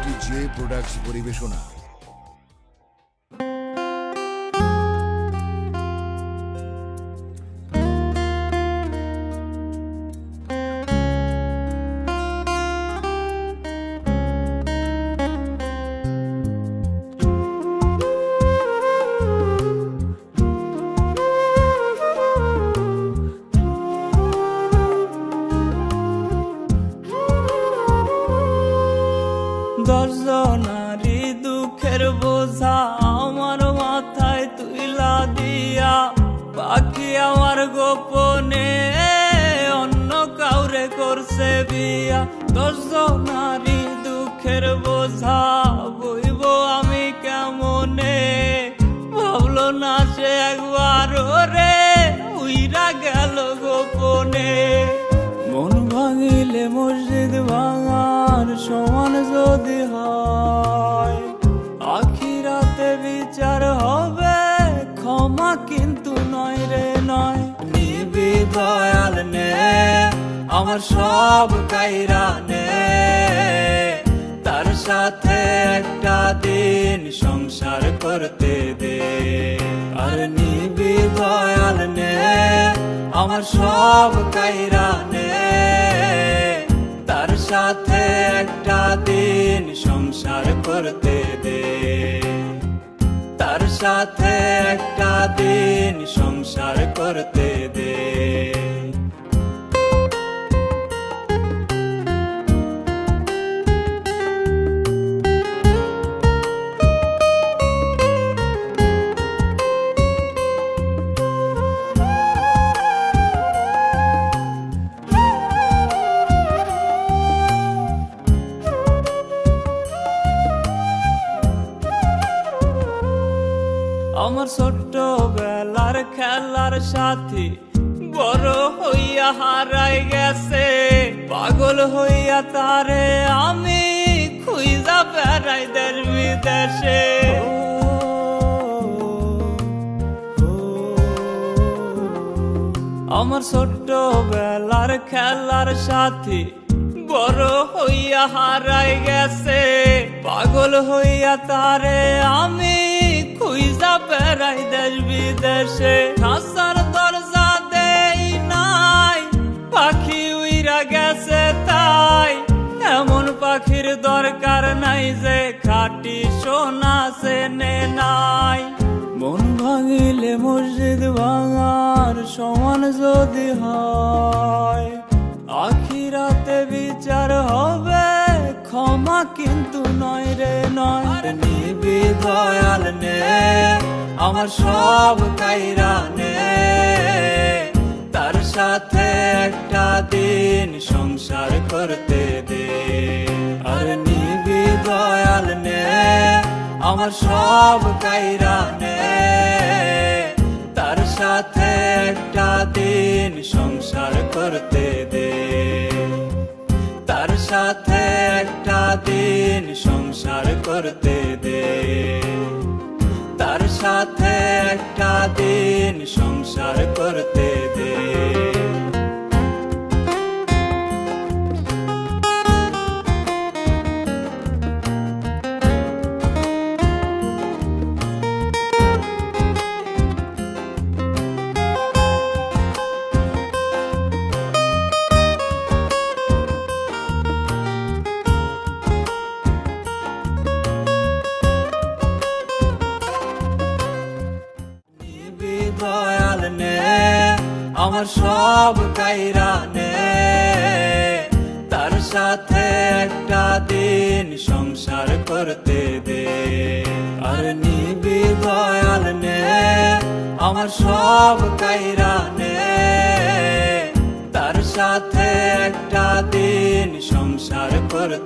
একটি J products পরিবেশনা। দর্শনারি দুঃখের বোঝা আমার মাথায় তুইলা দিয়া, বাকি আমার গোপনে অন্য কাউরে করছে বিয়া। দর্শনারি দুঃখের বোঝা বইব আমি কেমনে, ভাবলো না সে একবার রে উইরা গেল গোপনে। মন ভাঙিলে মসজিদ ভাঙার সমান যদি হয়, আখিরাতে বিচার হবে ক্ষমা কিন্তু নয় রে নয়। নিবি দয়াল নে আমার সব কাইরা নে, তার সাথে একটা দিন সংসার করতে দে। আর নিবি দয়াল নে আমার সব কাইরা নে, তার সাথে একটা দিন সংসার করতে দে। তার সাথে একটা দিন সংসার করতে দে। আমার ছোট্ট বেলার খেলার সাথী বড় হইয়া হারাই গেছে, পাগল হইয়া তারে আমি খুঁজা বেড়াই দেশ বিদেশে। আমার ছোট্ট বেলার খেলার সাথী বড় হইয়া হারাই গেছে, পাগল হইয়া তারে আমি খুঁজা বেড়াই দেশ বিদেশে। খাসার দরজা দেই নাই, পাখি উইরা গেছে তাই। এমন পাখির দরকার নাই যে খাটি সোনা চেনে নাই। মন ভাঙিলে মসজিদ ভাঙার সমান যদি হয়, আখিরাতে বিচার হবে ক্ষমা কিন্তু নয় রে নয়। আর নিবি দয়াল নে আমার সব কাইরা নে, তার সাথে একটা দিন সংসার করতে দে। আর নিবি দয়াল নে আমার সব কাইরা নে, তার সাথে একটা দিন সংসার করতে দে। তার সাথে একটা দিন সংসার করতে দে। তার সাথে একটা দিন সংসার করতে দে। দয়াল নে আমার সব কাইরা নে, তার সাথে একটা দিন সংসার করতে দে। আর নিবি দয়াল নে আমার সব কাইরা নে, তার সাথে একটা দিন সংসার করতে